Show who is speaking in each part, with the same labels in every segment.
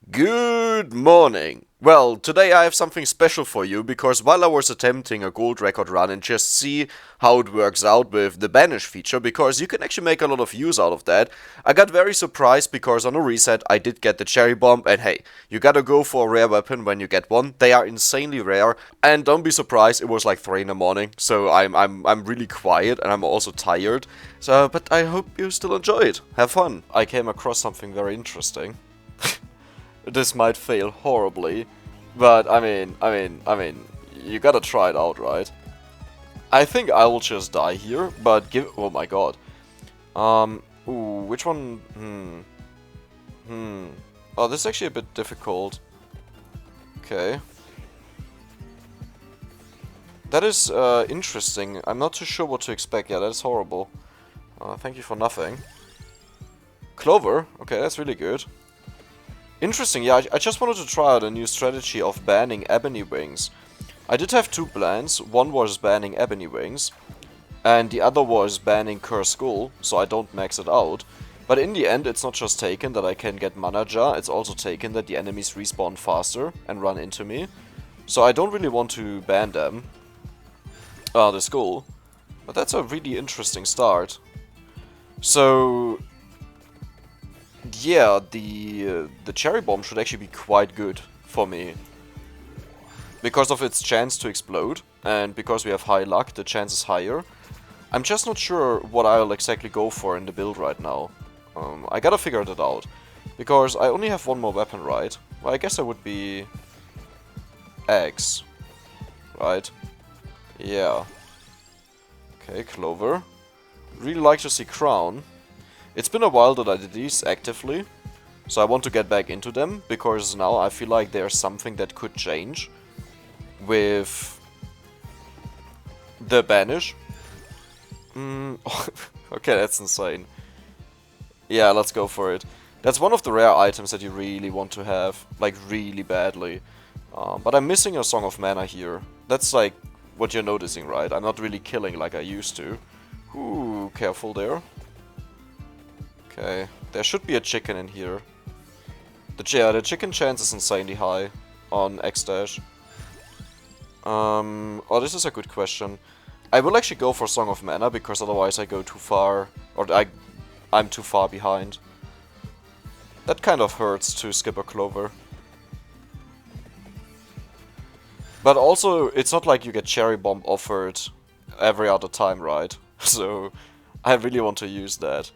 Speaker 1: Good morning. Well, today I have something special for you because while I was attempting a gold record run and just see how it works out with the banish feature, because you can actually make a lot of use out of that, I got very surprised because on a reset I did get the cherry bomb, and hey, you gotta go for a rare weapon when you get one. They are insanely rare, and don't be surprised, it was like 3 in the morning, so I'm really quiet and I'm also tired. But I hope you still enjoy it. Have fun. I came across something very interesting. This might fail horribly, but I mean, you gotta try it out, right? I think I will just die here, but give. Oh my god. Ooh, which one? Oh, this is actually a bit difficult. Okay. That is interesting. I'm not too sure what to expect. Yeah, that is horrible. Thank you for nothing. Clover. Okay, that's really good. Interesting, yeah, I just wanted to try out a new strategy of banning Ebony Wings. I did have two plans. One was banning Ebony Wings, and the other was banning Curse Skull, so I don't max it out. But in the end, it's not just taken that I can get Mana Jar, it's also taken that the enemies respawn faster and run into me. So I don't really want to ban them. The Skull. But that's a really interesting start. So yeah, the cherry bomb should actually be quite good for me. Because of its chance to explode, and because we have high luck, the chance is higher. I'm just not sure what I'll exactly go for in the build right now. I gotta figure that out. Because I only have one more weapon, right? Well, I guess I would be X, right? Yeah. Okay, Clover. Really like to see Crown. It's been a while that I did these actively, so I want to get back into them, because now I feel like there's something that could change with the banish. Okay, that's insane. Yeah, let's go for it. That's one of the rare items that you really want to have, like really badly. But I'm missing a Song of Mana here. That's like what you're noticing, right? I'm not really killing like I used to. Ooh, careful there. Okay, there should be a chicken in here. The chicken chance is insanely high on X-Dash. Oh, this is a good question. I will actually go for Song of Mana, because otherwise I go too far, or I'm too far behind. That kind of hurts to skip a Clover. But also, it's not like you get Cherry Bomb offered every other time, right? So, I really want to use that.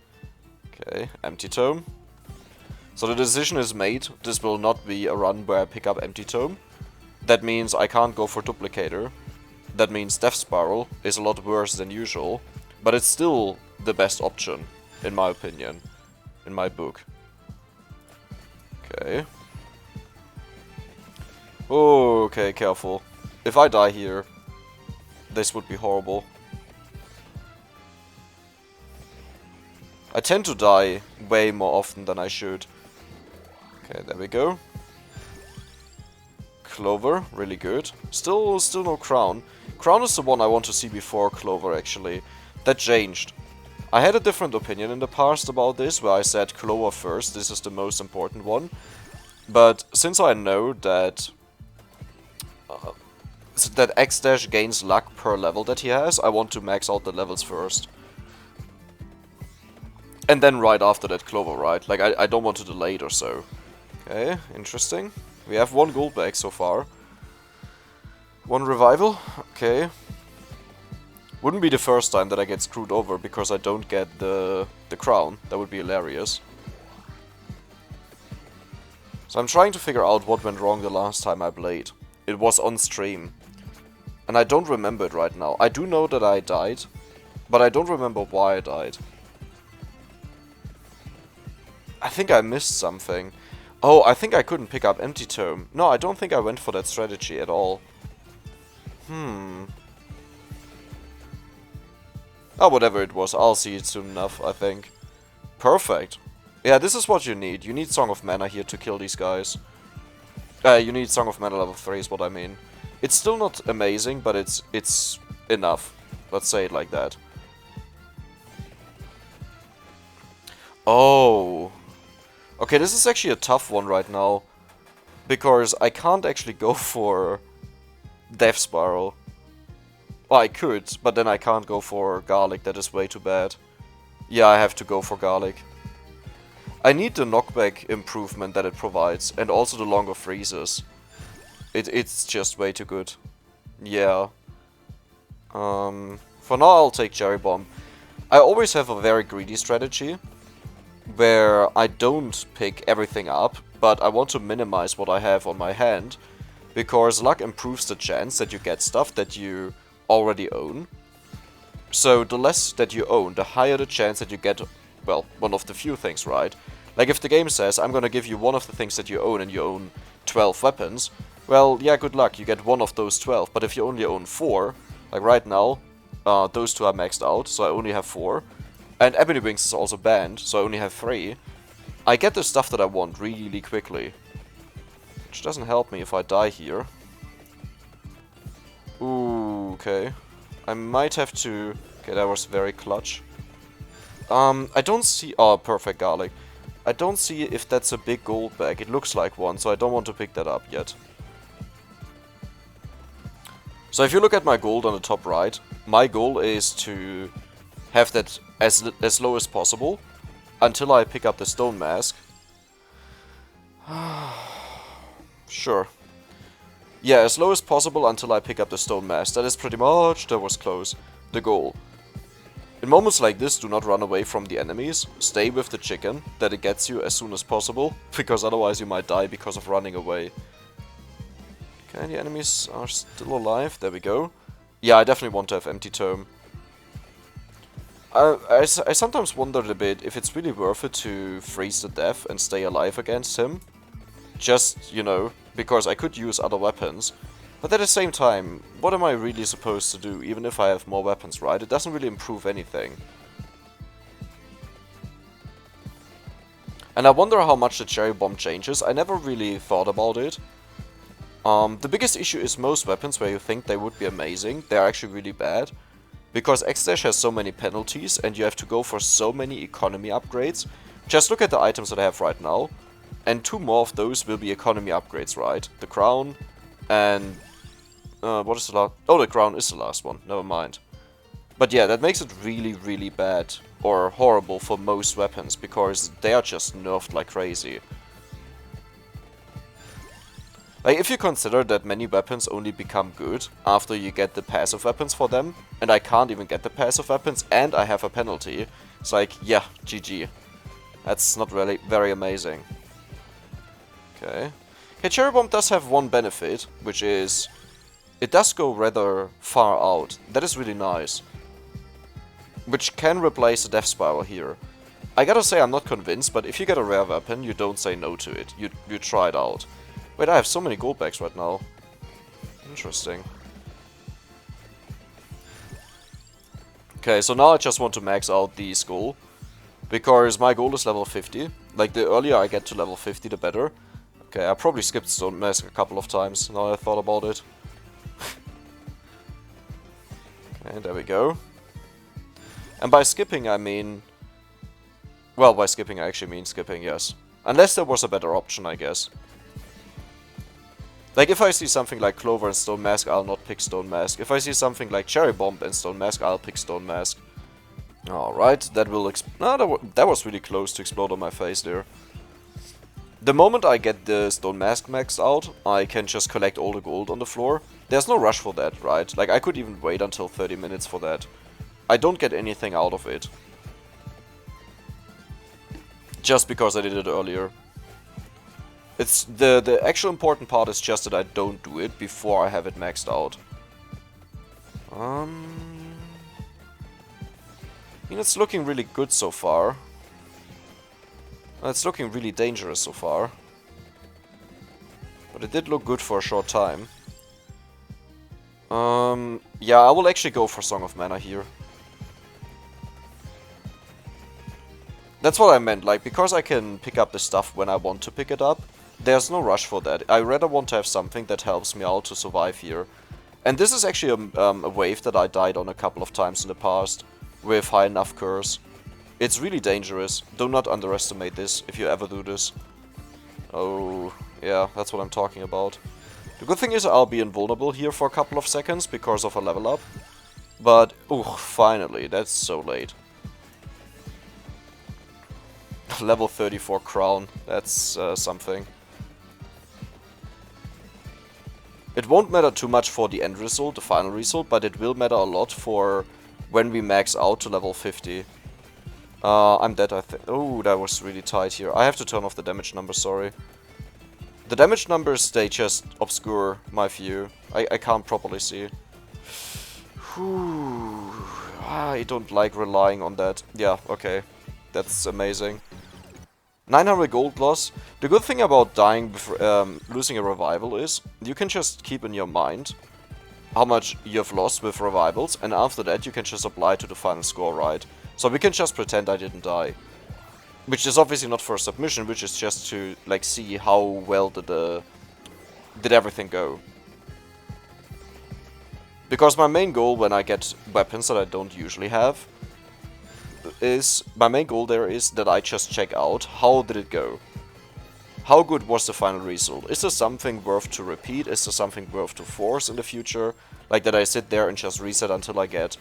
Speaker 1: Okay, Empty Tome. So the decision is made. This will not be a run where I pick up Empty Tome. That means I can't go for Duplicator. That means Death Spiral is a lot worse than usual. But it's still the best option, in my opinion. In my book. Okay. Oh, okay, careful. If I die here, this would be horrible. I tend to die way more often than I should. Okay, there we go. Clover, really good. Still no Crown. Crown is the one I want to see before Clover, actually. That changed. I had a different opinion in the past about this, where I said Clover first, this is the most important one. But since I know that that X-Dash gains luck per level that he has, I want to max out the levels first. And then right after that Clover, right? Like, I don't want to delay it or so. Okay, interesting. We have one gold bag so far. One revival, okay. Wouldn't be the first time that I get screwed over because I don't get the crown. That would be hilarious. So I'm trying to figure out what went wrong the last time I played. It was on stream. And I don't remember it right now. I do know that I died, but I don't remember why I died. I think I missed something. Oh, I think I couldn't pick up Empty Tome. No, I don't think I went for that strategy at all. Oh, whatever it was, I'll see it soon enough, I think. Perfect. Yeah, this is what you need. You need Song of Mana here to kill these guys. You need Song of Mana level 3 is what I mean. It's still not amazing, but it's enough. Let's say it like that. Oh. Okay, this is actually a tough one right now. Because I can't actually go for Death Spiral. Well, I could, but then I can't go for Garlic, that is way too bad. Yeah, I have to go for Garlic. I need the knockback improvement that it provides, and also the longer freezes. It's just way too good. Yeah. For now I'll take Cherry Bomb. I always have a very greedy strategy, where I don't pick everything up, but I want to minimize what I have on my hand, because luck improves the chance that you get stuff that you already own. So the less that you own, the higher the chance that you get, well, one of the few things, right? Like if the game says, I'm gonna give you one of the things that you own and you own 12 weapons, well, yeah, good luck, you get one of those 12, but if you only own 4, like right now, those 2 are maxed out, so I only have 4, and Ebony Wings is also banned, so I only have 3, I get the stuff that I want really quickly. Which doesn't help me if I die here. Ooh, okay. I might have to... Okay, that was very clutch. I don't see... Oh, perfect Garlic. I don't see if that's a big gold bag. It looks like one, so I don't want to pick that up yet. So if you look at my gold on the top right, my goal is to have that as low as possible until I pick up the Stone Mask. Sure. Yeah, as low as possible until I pick up the Stone Mask. That is pretty much, that was close, the goal. In moments like this, do not run away from the enemies. Stay with the chicken, that it gets you as soon as possible, because otherwise you might die because of running away. Okay, the enemies are still alive, there we go. Yeah, I definitely want to have Empty Tome. I sometimes wondered a bit if it's really worth it to freeze to death and stay alive against him. Just, you know, because I could use other weapons. But at the same time, what am I really supposed to do, even if I have more weapons, right? It doesn't really improve anything. And I wonder how much the Cherry Bomb changes. I never really thought about it. The biggest issue is most weapons where you think they would be amazing, they're actually really bad. Because X-Dash has so many penalties and you have to go for so many economy upgrades. Just look at the items that I have right now. And 2 more of those will be economy upgrades, right? The crown and... what is the last... Oh, the crown is the last one. Never mind. But yeah, that makes it really, really bad. Or horrible for most weapons. Because they are just nerfed like crazy. Like, if you consider that many weapons only become good after you get the passive weapons for them. And I can't even get the passive weapons and I have a penalty. It's like, yeah, GG. That's not really very amazing. Okay. Okay, Cherry Bomb does have one benefit, which is it does go rather far out. That is really nice. Which can replace the Death Spiral here. I gotta say I'm not convinced, but if you get a rare weapon, you don't say no to it. You try it out. Wait, I have so many gold bags right now. Interesting. Okay, so now I just want to max out the skull. Because my goal is level 50. Like, the earlier I get to level 50, the better. Okay, I probably skipped Stone Mask a couple of times, now I thought about it. Okay, there we go. And by skipping I mean... Well, by skipping I actually mean skipping, yes. Unless there was a better option, I guess. Like, if I see something like Clover and Stone Mask, I'll not pick Stone Mask. If I see something like Cherry Bomb and Stone Mask, I'll pick Stone Mask. Alright, that will that was really close to explode on my face there. The moment I get the Stone Mask maxed out, I can just collect all the gold on the floor. There's no rush for that, right? Like, I could even wait until 30 minutes for that. I don't get anything out of it. Just because I did it earlier. It's the actual important part is just that I don't do it before I have it maxed out. I mean, it's looking really good so far. It's looking really dangerous so far. But it did look good for a short time. Yeah, I will actually go for Song of Mana here. That's what I meant, like, because I can pick up the stuff when I want to pick it up, there's no rush for that. I rather want to have something that helps me out to survive here. And this is actually a wave that I died on a couple of times in the past, with high enough curse. It's really dangerous. Do not underestimate this if you ever do this. Oh, Yeah, that's what I'm talking about. The good thing is I'll be invulnerable here for a couple of seconds because of a level up. But, ooh, finally, that's so late. Level 34 crown, that's something. It won't matter too much for the end result, the final result, but it will matter a lot for when we max out to level 50. I'm dead, I think. Oh, that was really tight here. I have to turn off the damage numbers, sorry. The damage numbers, they just obscure my view. I can't properly see. Whew. I don't like relying on that. Yeah, okay. That's amazing. 900 gold loss. The good thing about dying, losing a revival is, you can just keep in your mind how much you've lost with revivals, and after that you can just apply to the final score, right? So we can just pretend I didn't die. Which is obviously not for submission, which is just to, like, see how well did everything go. Because my main goal when I get weapons that I don't usually have is, my main goal there is that I just check out how did it go. How good was the final result? Is there something worth to repeat? Is there something worth to force in the future? Like that I sit there and just reset until I get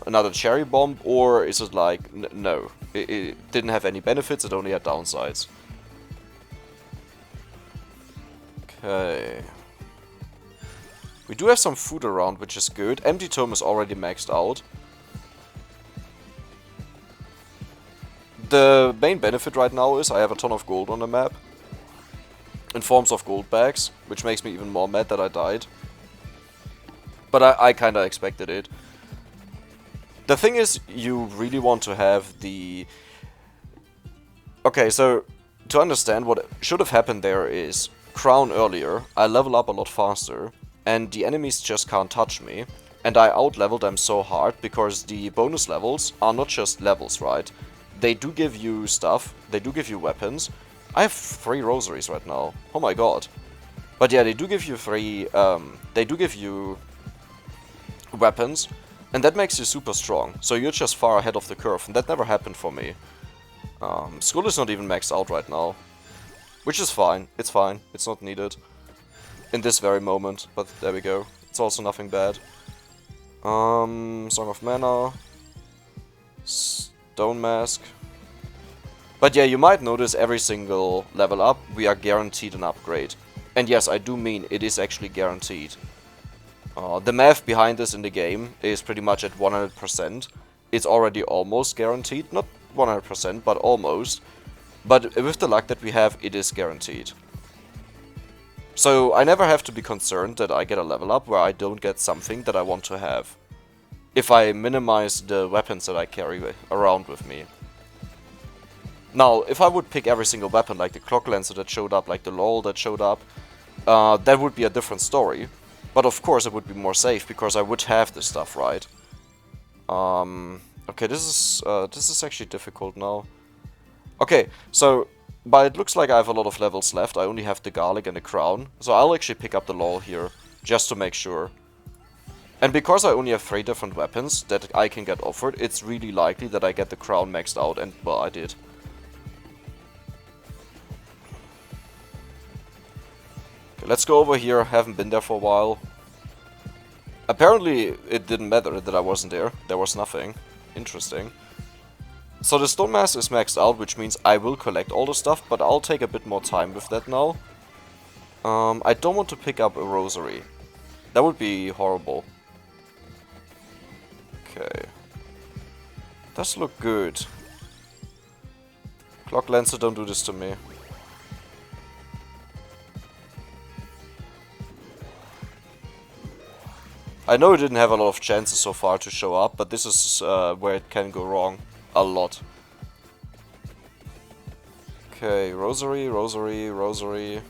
Speaker 1: another cherry bomb? Or is it like, no, it didn't have any benefits, it only had downsides. Okay. We do have some food around, which is good. Empty Tome is already maxed out. The main benefit right now is I have a ton of gold on the map. In forms of gold bags, which makes me even more mad that I died. But I kinda expected it. The thing is, you really want to have the... Okay, so to understand what should have happened there is, crown earlier, I level up a lot faster, and the enemies just can't touch me. And I out-level them so hard, because the bonus levels are not just levels, right? They do give you stuff, they do give you weapons. I have 3 rosaries right now, oh my god. But yeah, they do give you they do give you weapons, and that makes you super strong. So you're just far ahead of the curve, and that never happened for me. Skull is not even maxed out right now. Which is fine, it's not needed. In this very moment, but there we go. It's also nothing bad. Song of Mana. Stone Mask. But yeah, you might notice every single level up, we are guaranteed an upgrade. And yes, I do mean it is actually guaranteed. The math behind this in the game is pretty much at 100%. It's already almost guaranteed. Not 100%, but almost. But with the luck that we have, it is guaranteed. So I never have to be concerned that I get a level up where I don't get something that I want to have. If I minimize the weapons that I carry around with me. Now, if I would pick every single weapon, like the Clock Lancer that showed up, like the Laurel that showed up, that would be a different story. But of course it would be more safe, because I would have this stuff, right? Okay, this is actually difficult now. Okay, so, but it looks like I have a lot of levels left. I only have the Garlic and the Crown, so I'll actually pick up the Laurel here, just to make sure. And because I only have 3 different weapons that I can get offered, it's really likely that I get the Crown maxed out, and, well, I did. Okay, let's go over here, haven't been there for a while. Apparently, it didn't matter that I wasn't there, there was nothing. Interesting. So the Stone Mask is maxed out, which means I will collect all the stuff, but I'll take a bit more time with that now. I don't want to pick up a Rosary. That would be horrible. Okay. Does look good. Clock Lancer, don't do this to me. I know it didn't have a lot of chances so far to show up, but this is where it can go wrong. A lot. Okay, Rosary, Rosary, Rosary.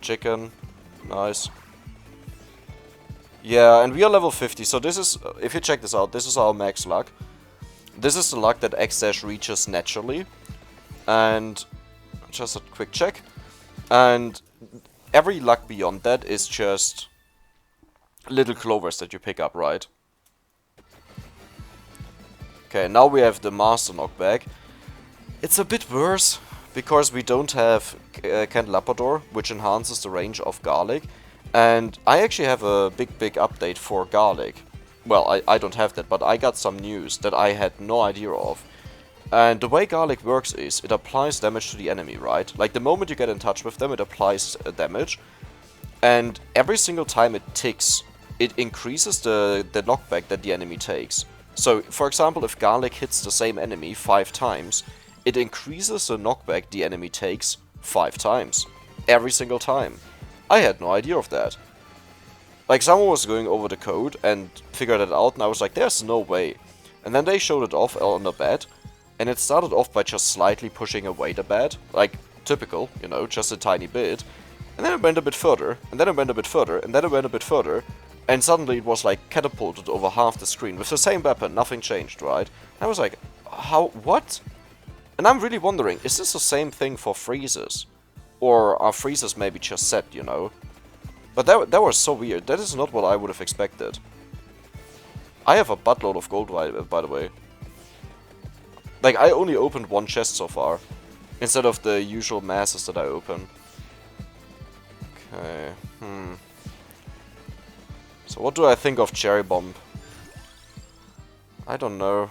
Speaker 1: Chicken. Nice. Yeah, and we are level 50, so this is, if you check this out, this is our max luck. This is the luck that X-Dash reaches naturally. And, just a quick check. And every luck beyond that is just little clovers that you pick up, right? Okay, now we have the Master Knockback. It's a bit worse, because we don't have Candelabrador, which enhances the range of Garlic. And I actually have a big update for Garlic. Well, I don't have that, but I got some news that I had no idea of. And the way Garlic works is, it applies damage to the enemy, right? Like, the moment you get in touch with them, it applies damage. And every single time it ticks, it increases the knockback that the enemy takes. So, for example, if Garlic hits the same enemy 5 times, it increases the knockback the enemy takes 5 times. Every single time. I had no idea of that. Like, someone was going over the code and figured it out, and I was like, there's no way. And then they showed it off on the bat. And it started off by just slightly pushing away the bat, like typical, you know, just a tiny bit. And then it went a bit further, and then it went a bit further, and then it went a bit further. And suddenly it was like catapulted over half the screen with the same weapon, nothing changed, right? And I was like, how, what? And I'm really wondering, is this the same thing for freezes? Or are freezes maybe just set, you know? But that was so weird, that is not what I would have expected. I have a buttload of gold, by the way. Like, I only opened 1 chest so far, instead of the usual masses that I open. Okay, So what do I think of Cherry Bomb? I don't know.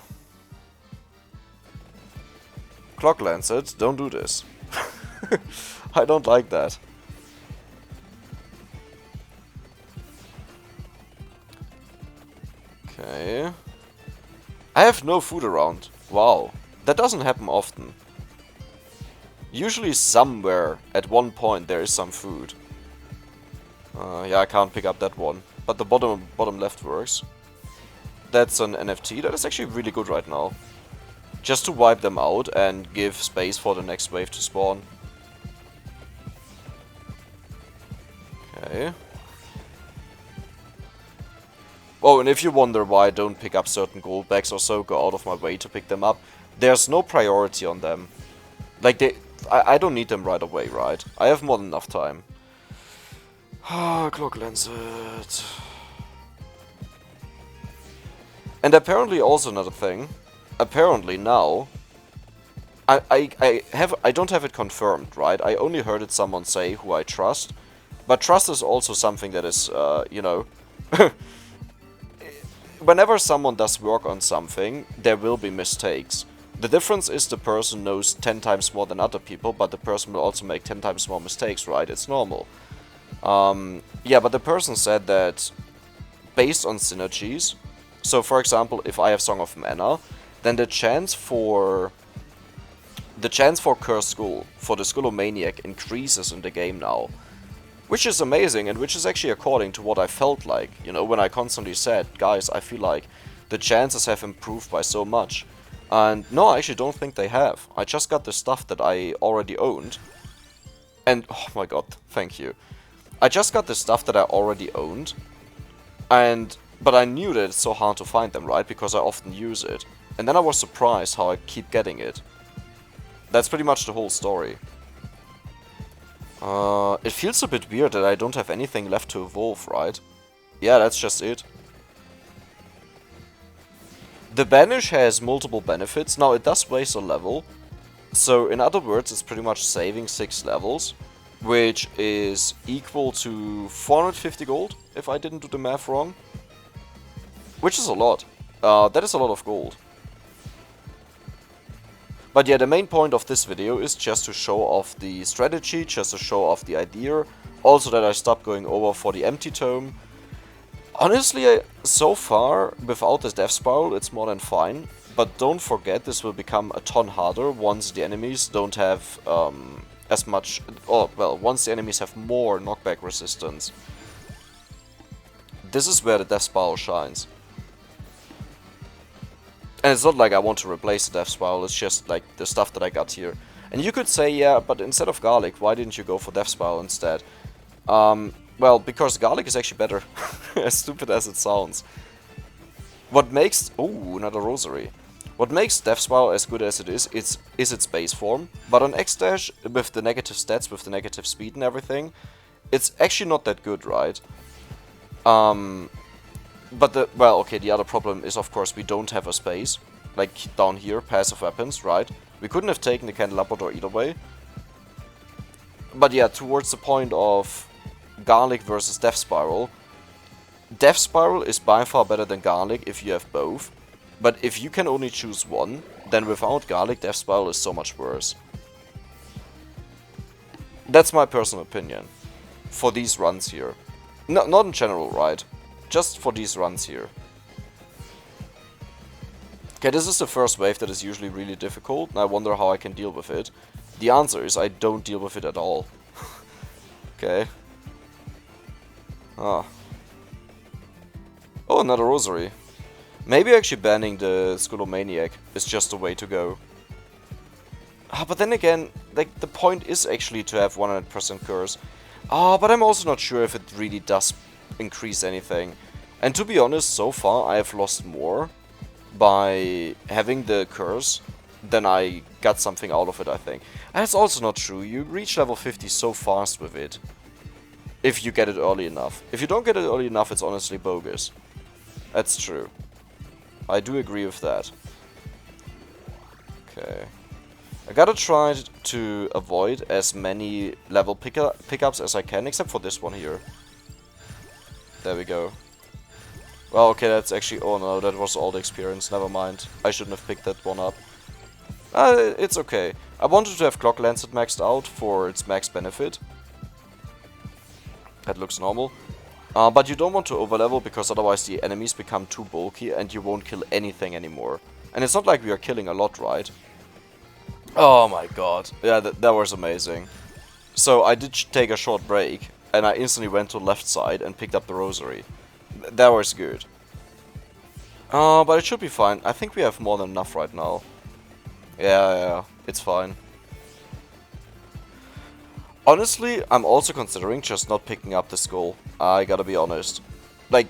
Speaker 1: Clock Lancet, don't do this. I don't like that. Okay. I have no food around. Wow, that doesn't happen often. Usually somewhere, at one point, there is some food. Yeah, I can't pick up that one. But the bottom left works. That's an NFT. That is actually really good right now. Just to wipe them out and give space for the next wave to spawn. Okay. Oh, and if you wonder why I don't pick up certain gold bags or so, go out of my way to pick them up, there's no priority on them. Like, I don't need them right away, right? I have more than enough time. Ah, Clock Lancet. And apparently also another thing, apparently now, I don't have it confirmed, right? I only heard it someone say who I trust, but trust is also something that is, you know... Whenever someone does work on something, there will be mistakes. The difference is the person knows 10 times more than other people, but the person will also make 10 times more mistakes, right? It's normal. Yeah, but the person said that based on synergies, so for example, if I have Song of Mana, then the chance for Cursed Skull, for the Skullomaniac, increases in the game now. Which is amazing, and which is actually according to what I felt like, you know, when I constantly said, guys, I feel like the chances have improved by so much. And no, I actually don't think they have. I just got the stuff that I already owned. And, oh my god, thank you. I just got the stuff that I already owned. But I knew that it's so hard to find them, right, because I often use it. And then I was surprised how I keep getting it. That's pretty much the whole story. It feels a bit weird that I don't have anything left to evolve, right? Yeah, that's just it. The Banish has multiple benefits. Now, it does waste a level. So, in other words, it's pretty much saving 6 levels, which is equal to 450 gold, if I didn't do the math wrong. Which is a lot. That is a lot of gold. But yeah, the main point of this video is just to show off the strategy, just to show off the idea. Also that I stopped going over for the empty tome. Honestly, so far, without this death spiral, it's more than fine. But don't forget, this will become a ton harder once the enemies don't have as much... Or, well, once the enemies have more knockback resistance. This is where the death spiral shines. And it's not like I want to replace the death spiral, it's just like the stuff that I got here. And you could say, yeah, but instead of garlic, why didn't you go for death spiral instead? Well, because garlic is actually better, as stupid as it sounds. What makes... Ooh, another rosary. What makes death spiral as good as it is its base form. But on X-Dash, with the negative stats, with the negative speed and everything, it's actually not that good, right? But the... Well, okay, the other problem is, of course, we don't have a space. Like, down here, passive weapons, right? We couldn't have taken the Candelabrador either way. But yeah, towards the point of Garlic versus Death Spiral. Death Spiral is by far better than Garlic if you have both. But if you can only choose one, then without Garlic, Death Spiral is so much worse. That's my personal opinion. For these runs here. No, not in general, right? Just for these runs here. Okay, this is the first wave that is usually really difficult, and I wonder how I can deal with it. The answer is I don't deal with it at all. Okay. Ah. Oh, another rosary. Maybe actually banning the Skulomaniac is just the way to go. Ah, but then again, like, the point is actually to have 100% curse. Ah, but I'm also not sure if it really does increase anything. And to be honest, so far I have lost more by having the curse than I got something out of it, I think. And it's also not true, you reach level 50 so fast with it. If you get it early enough. If you don't get it early enough, it's honestly bogus. That's true. I do agree with that. Okay. I gotta try to avoid as many level pickups as I can, except for this one here. There we go. Well, okay, that's actually... Oh no, that was all the experience. Never mind. I shouldn't have picked that one up. It's okay. I wanted to have Clock Lancet maxed out for its max benefit. That looks normal. But you don't want to overlevel because otherwise the enemies become too bulky and you won't kill anything anymore. And it's not like we are killing a lot, right? Oh my god. Yeah, that was amazing. So I did take a short break and I instantly went to the left side and picked up the rosary. That was good. But it should be fine. I think we have more than enough right now. Yeah, it's fine. Honestly, I'm also considering just not picking up the skull. I gotta be honest. Like,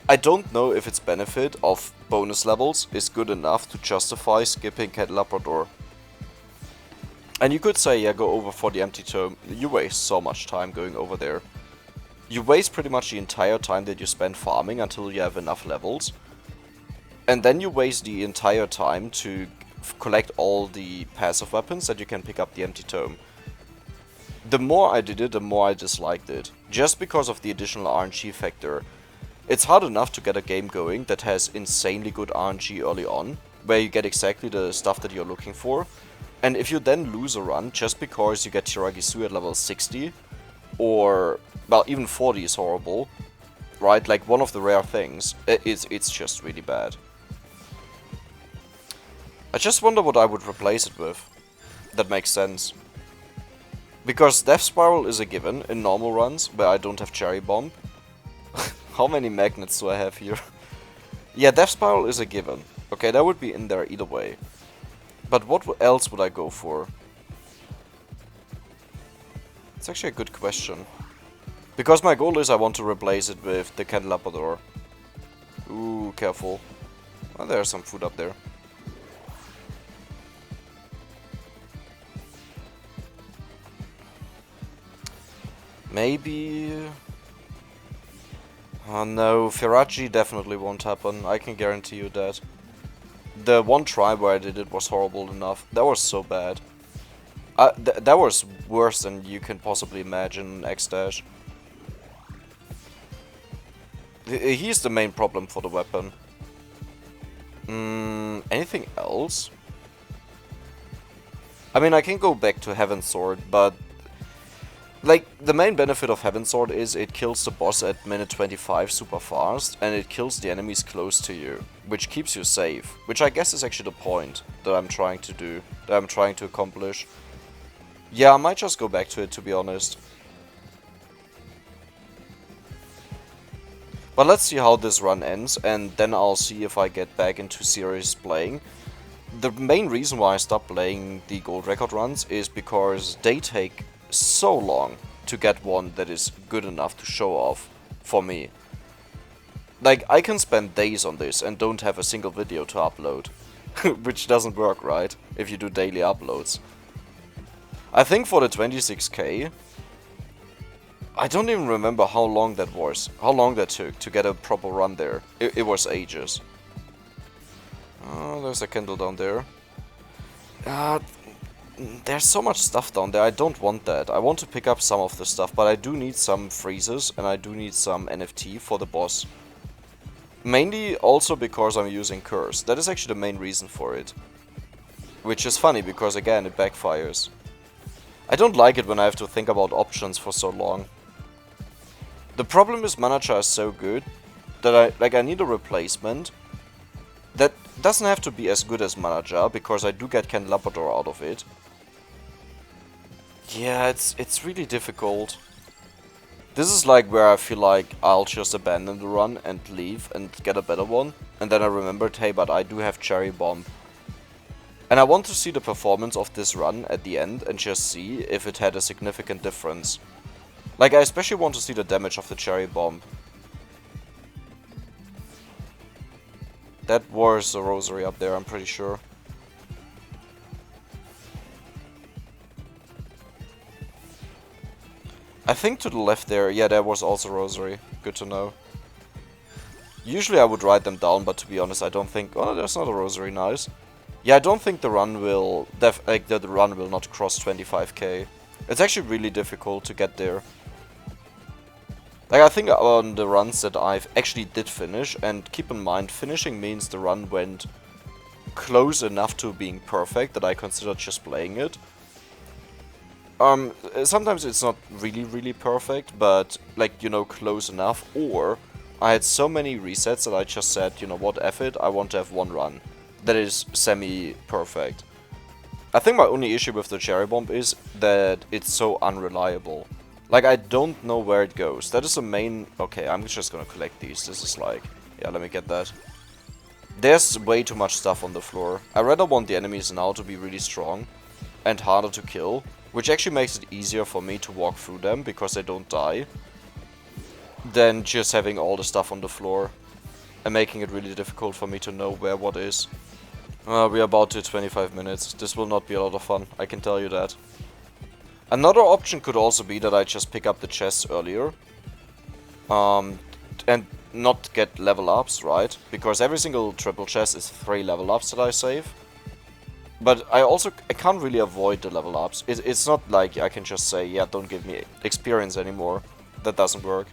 Speaker 1: I don't know if its benefit of bonus levels is good enough to justify skipping Candelabrador. And you could say, yeah, go over for the Empty Tome. You waste so much time going over there. You waste pretty much the entire time that you spend farming until you have enough levels. And then you waste the entire time to collect all the passive weapons that you can pick up the Empty Tome. The more I did it, the more I disliked it. Just because of the additional RNG factor. It's hard enough to get a game going that has insanely good RNG early on, where you get exactly the stuff that you're looking for. And if you then lose a run just because you get Tiragisu at level 60, or, well, even 40 is horrible, right? Like one of the rare things, it's just really bad. I just wonder what I would replace it with. That makes sense. Because Death Spiral is a given in normal runs, where I don't have Cherry Bomb. How many magnets do I have here? Yeah, Death Spiral is a given. Okay, that would be in there either way. But what else would I go for? It's actually a good question. Because my goal is I want to replace it with the Candelabrador. Ooh, careful. Oh, there's some food up there. Maybe... Oh no, Firachi definitely won't happen, I can guarantee you that. The one try where I did it was horrible enough. That was so bad. That was worse than you can possibly imagine in X-Dash. He's the main problem for the weapon. Anything else? I mean, I can go back to Heaven's Sword, but... Like, the main benefit of Heaven's Sword is it kills the boss at minute 25 super fast, and it kills the enemies close to you, which keeps you safe. Which I guess is actually the point that I'm trying to do, that I'm trying to accomplish. Yeah, I might just go back to it, to be honest. But let's see how this run ends, and then I'll see if I get back into serious playing. The main reason why I stopped playing the gold record runs is because they take so long to get one that is good enough to show off for me. Like, I can spend days on this and don't have a single video to upload. Which doesn't work, right? If you do daily uploads. I think for the 26k, I don't even remember how long that was. How long that took to get a proper run there. It was ages. Oh, there's a candle down there. there's so much stuff down there. I don't want that. I want to pick up some of the stuff, but I do need some freezes and I do need some NFT for the boss. Mainly also because I'm using Curse. That is actually the main reason for it. Which is funny because again it backfires. I don't like it when I have to think about options for so long. The problem is Manacha is so good that I need a replacement that doesn't have to be as good as Manager because I do get Candelabrador out of it. Yeah, it's really difficult. This is like where I feel like I'll just abandon the run and leave and get a better one. And then I remembered, hey, but I do have Cherry Bomb. And I want to see the performance of this run at the end and just see if it had a significant difference. Like, I especially want to see the damage of the Cherry Bomb. That was a Rosary up there, I'm pretty sure. I think to the left there, yeah, there was also Rosary. Good to know. Usually I would write them down, but to be honest, I don't think... Oh, there's not a Rosary, nice. Yeah, I don't think the run will... the run will not cross 25k. It's actually really difficult to get there. Like, I think on the runs that I've actually did finish, and keep in mind, finishing means the run went close enough to being perfect that I consider just playing it. Sometimes it's not really perfect, but, like, you know, close enough, or I had so many resets that I just said, you know what, F it, I want to have one run that is semi-perfect. I think my only issue with the Cherry Bomb is that it's so unreliable. Like, I don't know where it goes. That is the main... Okay, I'm just gonna collect these. This is like... Yeah, let me get that. There's way too much stuff on the floor. I rather want the enemies now to be really strong and harder to kill, which actually makes it easier for me to walk through them because they don't die, than just having all the stuff on the floor and making it really difficult for me to know where what is. We're about to 25 minutes. This will not be a lot of fun, I can tell you that. Another option could also be that I just pick up the chests earlier. And not get level ups, right? Because every single triple chest is 3 level ups that I save. But I can't really avoid the level ups. It's not like I can just say, yeah, don't give me experience anymore. That doesn't work.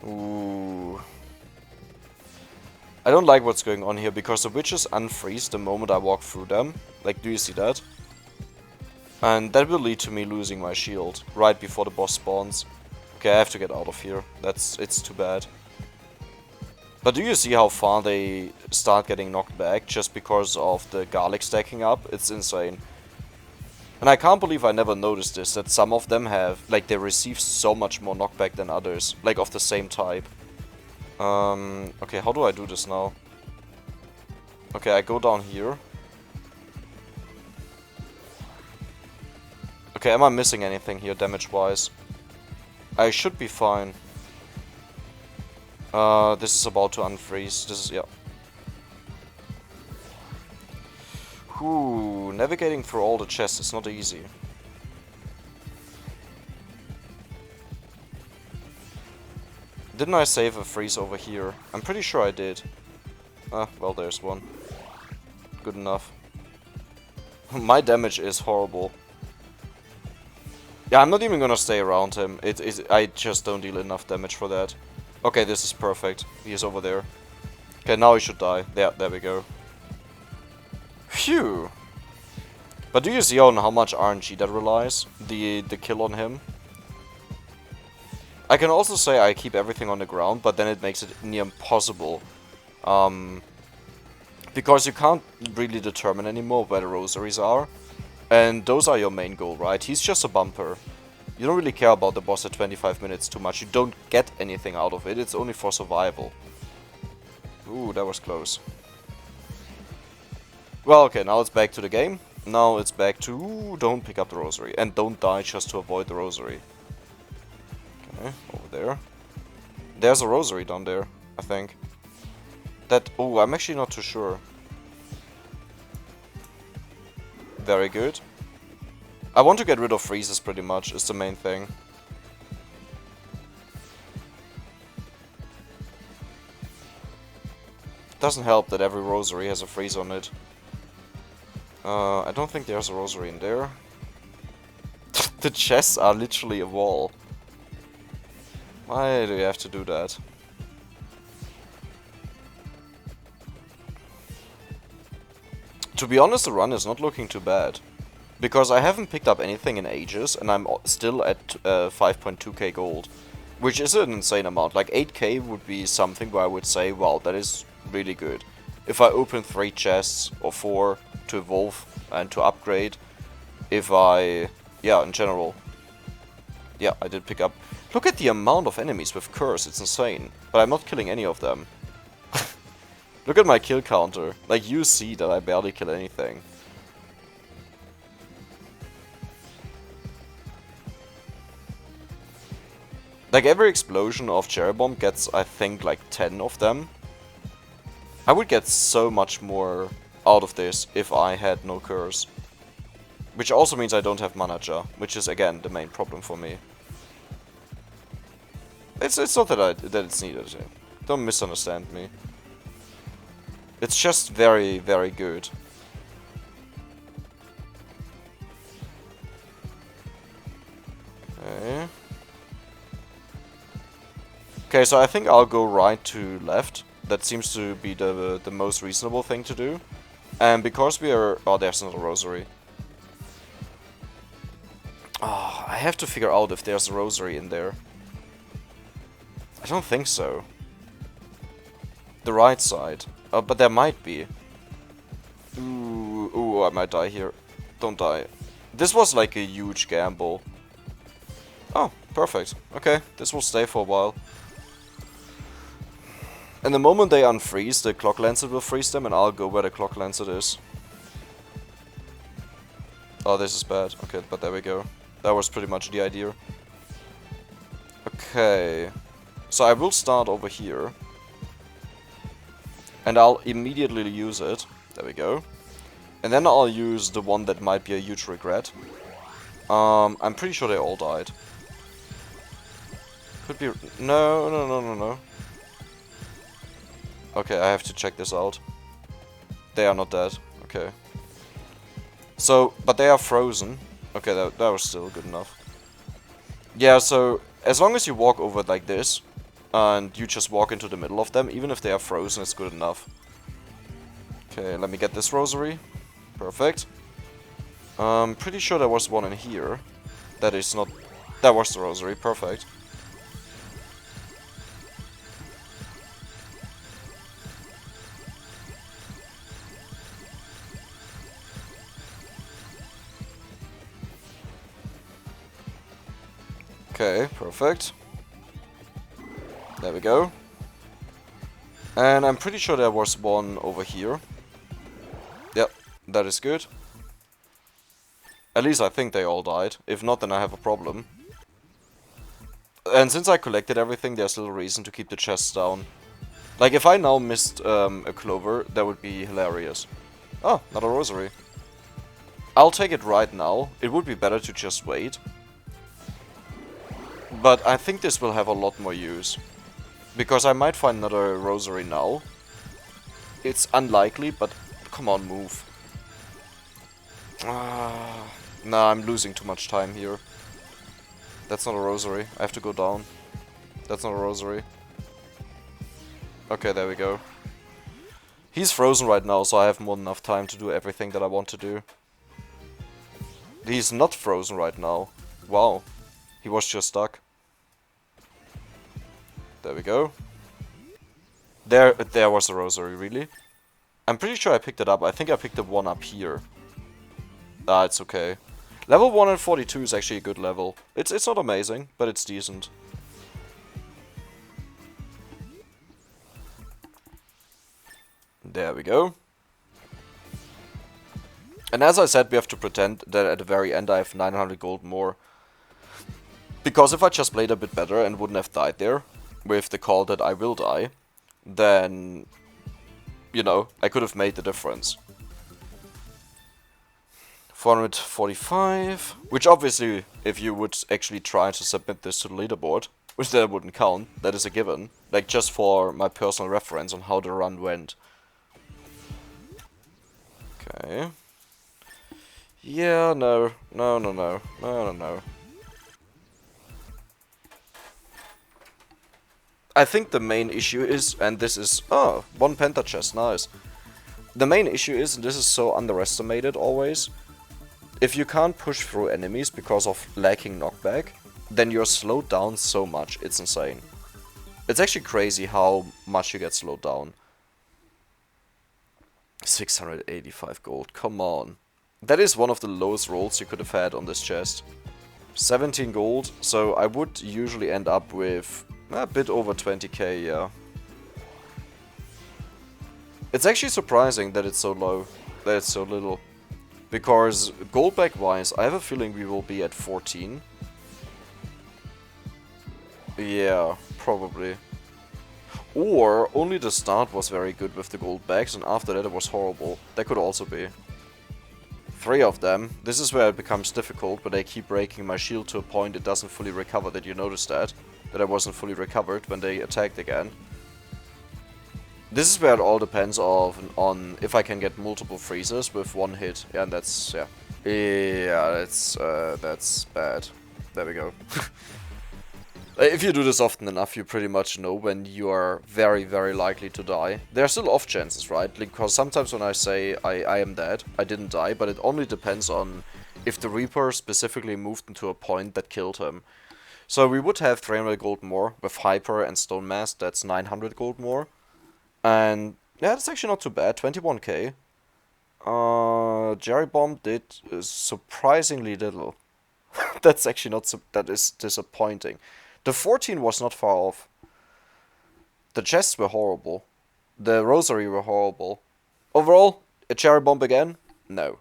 Speaker 1: Ooh. I don't like what's going on here, because the witches unfreeze the moment I walk through them. Like, do you see that? And that will lead to me losing my shield right before the boss spawns. Okay, I have to get out of here. It's too bad. But do you see how far they start getting knocked back just because of the garlic stacking up? It's insane. And I can't believe I never noticed this, that some of them have, like, they receive so much more knockback than others, like of the same type. Okay, how do I do this now? Okay, I go down here. Okay, am I missing anything here damage-wise? I should be fine. This is about to unfreeze. This is, yeah. Whew, navigating through all the chests is not easy. Didn't I save a freeze over here? I'm pretty sure I did. Ah, well, there's one. Good enough. My damage is horrible. Yeah, I'm not even gonna stay around him. I just don't deal enough damage for that. Okay, this is perfect. He is over there. Okay, now he should die. There we go. Phew! But do you see on how much RNG that relies? The kill on him? I can also say I keep everything on the ground, but then it makes it near impossible. Because you can't really determine anymore where the rosaries are. And those are your main goal, right? He's just a bumper. You don't really care about the boss at 25 minutes too much. You don't get anything out of it. It's only for survival. Ooh, that was close. Well, okay, now it's back to the game. Now it's back to don't pick up the rosary. And don't die just to avoid the rosary. Okay, over there. There's a rosary down there, I think. Oh, I'm actually not too sure. Very good. I want to get rid of freezes pretty much, is the main thing. Doesn't help that every rosary has a freeze on it. I don't think there's a rosary in there. The chests are literally a wall. Why do you have to do that? To be honest, the run is not looking too bad. Because I haven't picked up anything in ages, and I'm still at 5.2k gold. Which is an insane amount. Like 8k would be something where I would say, wow, that is really good. If I open 3 chests or 4 to evolve and to upgrade. If I... yeah, in general. Yeah, I did pick up... Look at the amount of enemies with Curse, it's insane. But I'm not killing any of them. Look at my kill counter. Like, you see that I barely kill anything. Like, every explosion of Cherry Bomb gets, I think, like 10 of them. I would get so much more out of this if I had no Curse. Which also means I don't have Mana Jar, which is, again, the main problem for me. It's not that it's needed. Don't misunderstand me. It's just very, very good. Okay. Okay, so I think I'll go right to left. That seems to be the most reasonable thing to do. And because we are... oh, there's not a rosary. Oh, I have to figure out if there's a rosary in there. I don't think so. The right side. Oh, but there might be. Ooh, I might die here. Don't die. This was like a huge gamble. Oh, perfect. Okay, this will stay for a while. And the moment they unfreeze, the Clock Lancet will freeze them, and I'll go where the Clock Lancet is. Oh, this is bad. Okay, but there we go. That was pretty much the idea. Okay. So I will start over here. And I'll immediately use it. There we go. And then I'll use the one that might be a huge regret. I'm pretty sure they all died. Could be... no. Okay, I have to check this out. They are not dead. Okay. So, but they are frozen. Okay, that was still good enough. Yeah, so, as long as you walk over like this, and you just walk into the middle of them, even if they are frozen, it's good enough. Okay, let me get this rosary. Perfect. Pretty sure there was one in here. That is not... that was the rosary, perfect. Okay, perfect. There we go. And I'm pretty sure there was one over here. Yep, that is good. At least I think they all died. If not, then I have a problem. And since I collected everything, there's little reason to keep the chests down. Like, if I now missed a clover, that would be hilarious. Oh, not a rosary. I'll take it right now. It would be better to just wait. But I think this will have a lot more use. Because I might find another rosary now. It's unlikely, but come on, move. Nah, I'm losing too much time here. That's not a rosary. I have to go down. That's not a rosary. Okay, there we go. He's frozen right now, so I have more than enough time to do everything that I want to do. He's not frozen right now. Wow. He was just stuck. There we go. There was a rosary, really? I'm pretty sure I picked it up. I think I picked the one up here. Ah, it's okay. Level 142 is actually a good level. It's not amazing, but it's decent. There we go. And as I said, we have to pretend that at the very end I have 900 gold more. Because if I just played a bit better and wouldn't have died there, with the call that I will die, then, you know, I could have made the difference. 445, which obviously, if you would actually try to submit this to the leaderboard, which that wouldn't count, that is a given, like just for my personal reference on how the run went. Okay. Yeah, no. No, no, no. No, no, no. I think the main issue is, and this is... Oh, one Penta chest, nice. The main issue is, and this is so underestimated always, if you can't push through enemies because of lacking knockback, then you're slowed down so much, it's insane. It's actually crazy how much you get slowed down. 685 gold, come on. That is one of the lowest rolls you could have had on this chest. 17 gold, so I would usually end up with a bit over 20k, yeah. It's actually surprising that it's so low, that it's so little. Because gold back wise, I have a feeling we will be at 14. Yeah, probably. Or only the start was very good with the gold bags and after that it was horrible. That could also be. 3 of them. This is where it becomes difficult, but they keep breaking my shield to a point it doesn't fully recover. Did you notice that? That I wasn't fully recovered when they attacked again. This is where it all depends on if I can get multiple freezes with one hit. Yeah, and that's, yeah. Yeah, that's bad. There we go. If you do this often enough, you pretty much know when you are very, very likely to die. There are still off chances, right? Because sometimes when I say I am dead, I didn't die, but it only depends on if the Reaper specifically moved into a point that killed him. So we would have 300 gold more with Hyper and Stone Mask, that's 900 gold more. And yeah, that's actually not too bad, 21k. Jerry Bomb did surprisingly little. That's actually not, that is disappointing. The 14 was not far off. The chests were horrible. The rosary were horrible. Overall, a cherry bomb again? No.